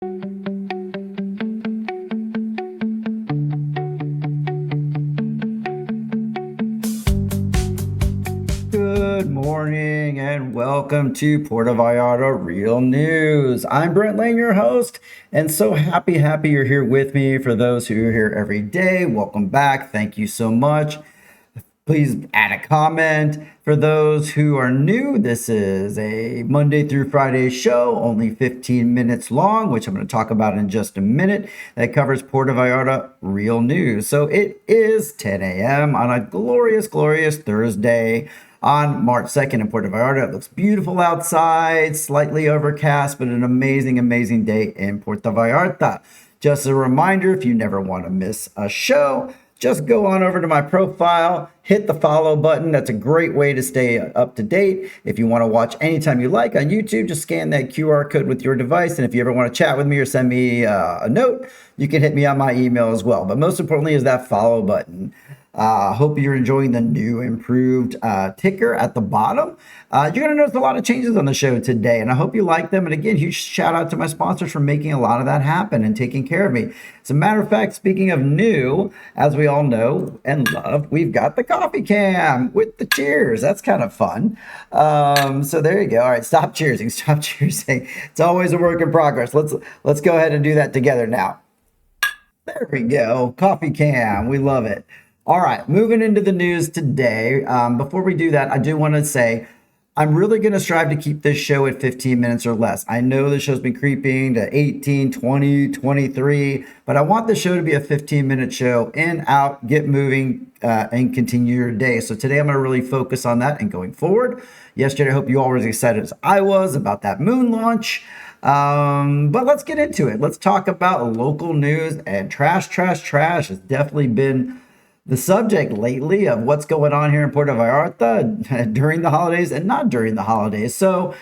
Good morning and welcome to Puerto Vallarta Real News. I'm Brent Lane, your host, and so happy you're here with me. For those who are here every day, welcome back. Thank you so much. Please add a comment. For those who are new, this is a Monday through Friday show, only 15 minutes long, which I'm going to talk about in just a minute, that covers Puerto Vallarta Real News. So it is 10 a.m. on a glorious Thursday on March 2nd in Puerto Vallarta. It looks beautiful outside, slightly overcast, but an amazing day in Puerto Vallarta. Just a reminder, if you never want to miss a show, just go on over to my profile, hit the follow button. That's a great way to stay up to date. If you want to watch anytime you like on YouTube, just scan that QR code with your device. And if you ever want to chat with me or send me a note, you can hit me on my email as well. But most importantly is that follow button. Hope you're enjoying the new improved ticker at the bottom. You're going to notice a lot of changes on the show today, and I hope you like them. And again, huge shout out to my sponsors for making a lot of that happen and taking care of me. As a matter of fact, speaking of new, as we all know and love, we've got the coffee cam with the cheers. That's kind of fun. So there you go. All right, stop cheersing. It's always a work in progress. Let's go ahead and do that together now. There we go. Coffee cam. We love it. All right, moving into the news today. Before we do that, I do want to say I'm really going to strive to keep this show at 15 minutes or less. I know the show's been creeping to 18, 20, 23, but I want the show to be a 15-minute show. In, out, get moving, and continue your day. So today I'm going to really focus on that and going forward. Yesterday, I hope you all were as excited as I was about that moon launch. But let's get into it. Let's talk about local news, and trash has definitely been the subject lately of what's going on here in Puerto Vallarta during the holidays and not during the holidays. So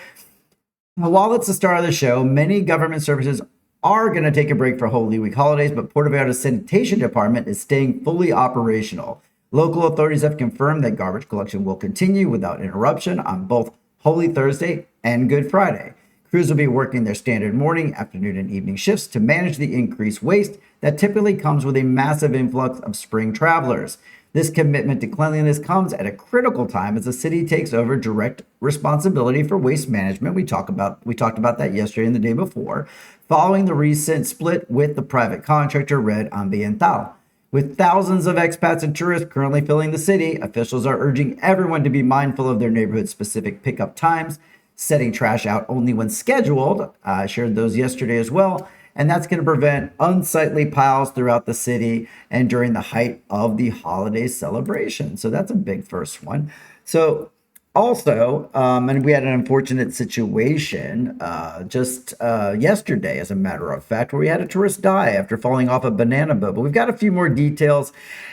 while it's the start of the show, many government services are going to take a break for Holy Week holidays, but Puerto Vallarta's sanitation department is staying fully operational. Local authorities have confirmed that garbage collection will continue without interruption on both Holy Thursday and Good Friday. Crews will be working their standard morning, afternoon, and evening shifts to manage the increased waste that typically comes with a massive influx of spring travelers. This commitment to cleanliness comes at a critical time as the city takes over direct responsibility for waste management. We talked about that yesterday and the day before, following the recent split with the private contractor Red Ambiental. With thousands of expats and tourists currently filling the city, officials are urging everyone to be mindful of their neighborhood-specific pickup times, setting trash out only when scheduled. I shared those yesterday as well. And that's going to prevent unsightly piles throughout the city and during the height of the holiday celebration. So that's a big first one. So also, and we had an unfortunate situation just yesterday, as a matter of fact, where we had a tourist die after falling off a banana boat. But we've got a few more details,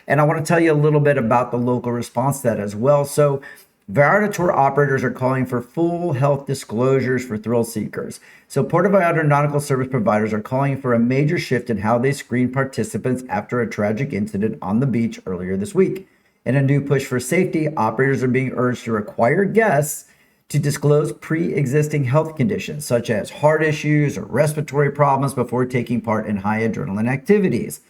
and I want to tell you a little bit about the local response to that as well. So Vallarta tour operators are calling for full health disclosures for thrill seekers. So Puerto Vallarta nautical service providers are calling for a major shift in how they screen participants after a tragic incident on the beach earlier this week. In a new push for safety, operators are being urged to require guests to disclose pre-existing health conditions such as heart issues or respiratory problems before taking part in high adrenaline activities.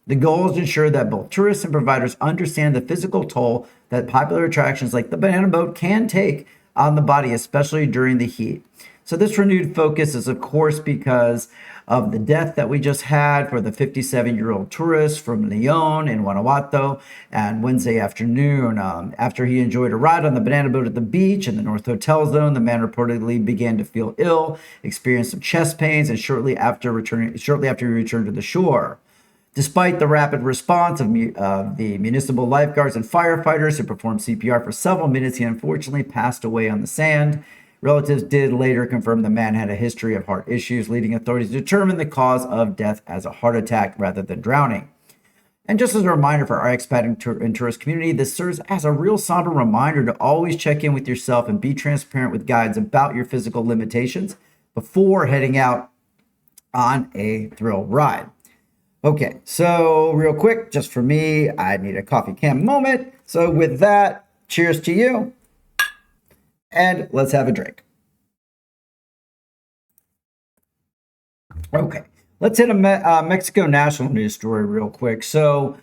The goal is to ensure that both tourists and providers understand the physical toll that popular attractions like the banana boat can take on the body, especially during the heat. So this renewed focus is, of course, because of the death that we just had for the 57-year-old tourist from Leon in Guanajuato and Wednesday afternoon. After he enjoyed a ride on the banana boat at the beach in the North Hotel Zone, the man reportedly began to feel ill, experienced some chest pains, and shortly after he returned to the shore. Despite the rapid response of the municipal lifeguards and firefighters who performed CPR for several minutes, he unfortunately passed away on the sand. Relatives did later confirm the man had a history of heart issues, leading authorities to determine the cause of death as a heart attack rather than drowning. And just as a reminder for our expat and tourist community, this serves as a real somber reminder to always check in with yourself and be transparent with guides about your physical limitations before heading out on a thrill ride. Okay, so real quick, just for me, I need a coffee cam moment. So with that, cheers to you, and let's have a drink. Okay, let's hit a Mexico national news story real quick. So,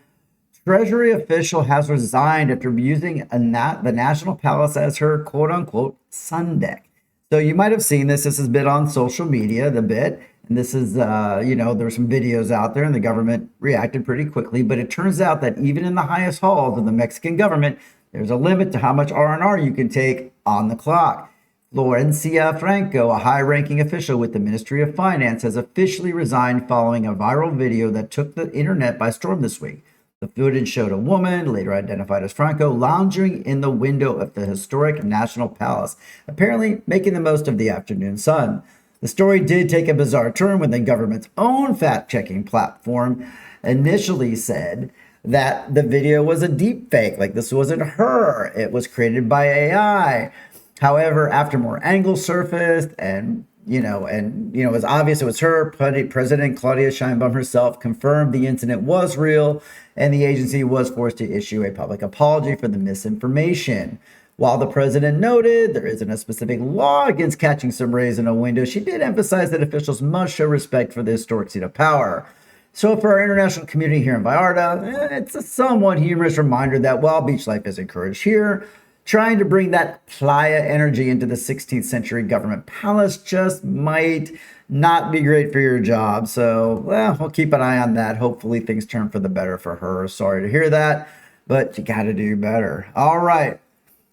Treasury official has resigned after using the National Palace as her quote unquote sun deck. So, you might have seen this. This has been on social media the bit. And this is, there's some videos out there and the government reacted pretty quickly. But it turns out that even in the highest halls of the Mexican government, there's a limit to how much R&R you can take on the clock. Florencia Franco, a high-ranking official with the Ministry of Finance, has officially resigned following a viral video that took the internet by storm this week. The footage showed a woman, later identified as Franco, lounging in the window of the historic National Palace, apparently making the most of the afternoon sun. The story did take a bizarre turn when the government's own fact-checking platform initially said that the video was a deep fake, like this wasn't her, it was created by AI. However, after more angles surfaced and it was obvious it was her, President Claudia Sheinbaum herself confirmed the incident was real, and the agency was forced to issue a public apology for the misinformation. While the president noted there isn't a specific law against catching some rays in a window, she did emphasize that officials must show respect for the historic seat of power. So for our international community here in Vallarta, it's a somewhat humorous reminder that while beach life is encouraged here, trying to bring that playa energy into the 16th century government palace just might not be great for your job. So, well, we'll keep an eye on that. Hopefully things turn for the better for her. Sorry to hear that, but you got to do better. All right.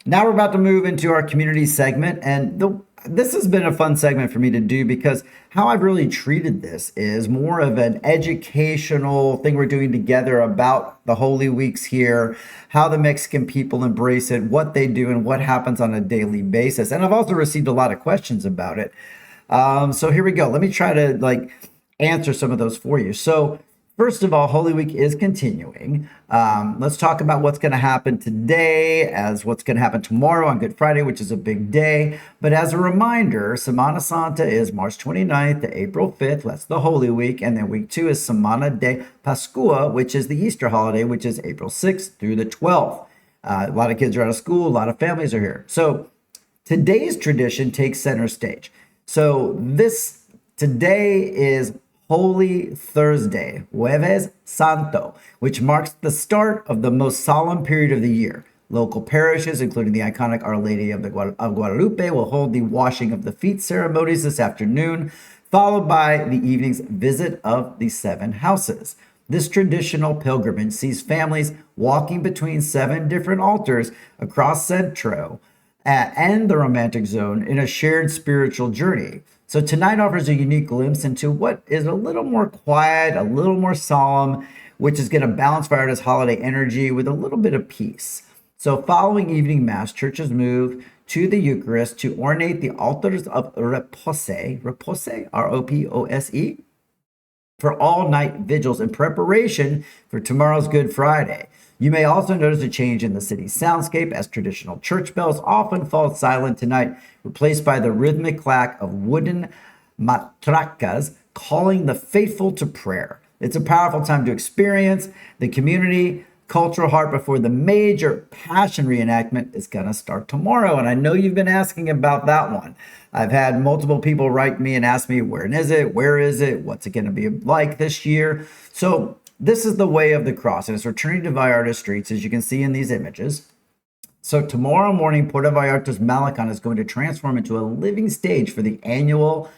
Now we're about to move into our community segment, and this has been a fun segment for me to do because how I've really treated this is more of an educational thing we're doing together about the Holy Weeks here, how the Mexican people embrace it, what they do, and what happens on a daily basis. And I've also received a lot of questions about it. So here we go. Let me try to answer some of those for you. So first of all, Holy Week is continuing. Let's talk about what's going to happen today as what's going to happen tomorrow on Good Friday, which is a big day. But as a reminder, Semana Santa is March 29th to April 5th. That's the Holy Week. And then week 2 is Semana de Pascua, which is the Easter holiday, which is April 6th through the 12th. A lot of kids are out of school. A lot of families are here. So today's tradition takes center stage. So today is Holy Thursday, Jueves Santo, which marks the start of the most solemn period of the year. Local parishes, including the iconic Our Lady of Guadalupe, will hold the washing of the feet ceremonies this afternoon, followed by the evening's visit of the 7 houses. This traditional pilgrimage sees families walking between 7 different altars across Centro and the Romantic Zone in a shared spiritual journey. So tonight offers a unique glimpse into what is a little more quiet, a little more solemn, which is going to balance Vallarta's holiday energy with a little bit of peace. So following evening mass, churches move to the Eucharist to ornate the altars of repose, R-O-P-O-S-E, for all-night vigils in preparation for tomorrow's Good Friday. You may also notice a change in the city's soundscape as traditional church bells often fall silent tonight, replaced by the rhythmic clack of wooden matracas calling the faithful to prayer. It's a powerful time to experience the community cultural heart before the major passion reenactment is going to start tomorrow. And I know you've been asking about that one. I've had multiple people write me and ask me, where is it? Where is it? What's it going to be like this year? So this is the Way of the Cross, and it's returning to Vallarta streets, as you can see in these images. So tomorrow morning, Puerto Vallarta's Malecon is going to transform into a living stage for the annual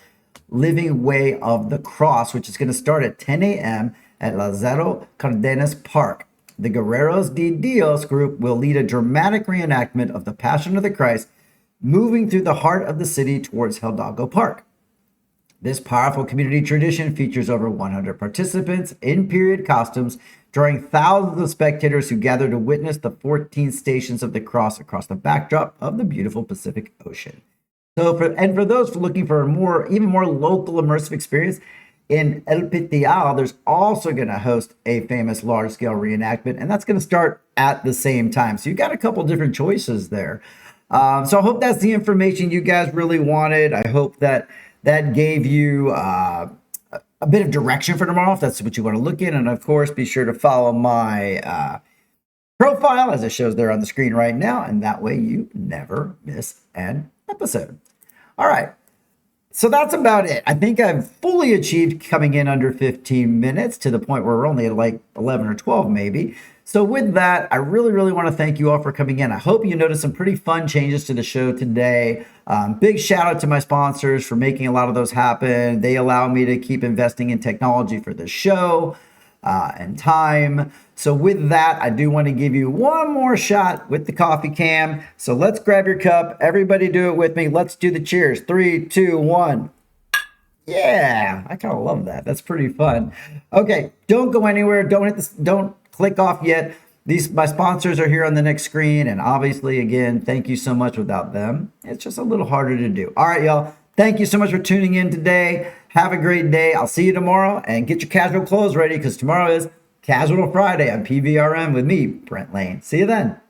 Living Way of the Cross, which is going to start at 10 a.m. at Lázaro Cárdenas Park. The Guerreros de Dios group will lead a dramatic reenactment of the Passion of the Christ, moving through the heart of the city towards Hidalgo Park. This powerful community tradition features over 100 participants in period costumes, drawing thousands of spectators who gather to witness the 14 stations of the cross across the backdrop of the beautiful Pacific Ocean. So, for those looking for a even more local immersive experience, in El Pitial, there's also going to host a famous large-scale reenactment, and that's going to start at the same time. So you got a couple different choices there. So I hope that's the information you guys really wanted. I hope that gave you a bit of direction for tomorrow, if that's what you want to look in. And of course, be sure to follow my profile as it shows there on the screen right now. And that way you never miss an episode. All right. So that's about it. I think I've fully achieved coming in under 15 minutes to the point where we're only at like 11 or 12 maybe. So with that, I really, really want to thank you all for coming in. I hope you noticed some pretty fun changes to the show today. Big shout out to my sponsors for making a lot of those happen. They allow me to keep investing in technology for the show and time. So with that, I do want to give you one more shot with the coffee can. So let's grab your cup. Everybody do it with me. Let's do the cheers. 3, 2, 1. Yeah, I kind of love that. That's pretty fun. Okay, don't go anywhere. Don't hit this. Don't click off yet. These my sponsors are here on the next screen, and obviously, again, thank you so much. Without them, it's just a little harder to do. All right, y'all. Thank you so much for tuning in today. Have a great day. I'll see you tomorrow, and get your casual clothes ready because tomorrow is Casual Friday on PVRN with me, Brent Lane. See you then.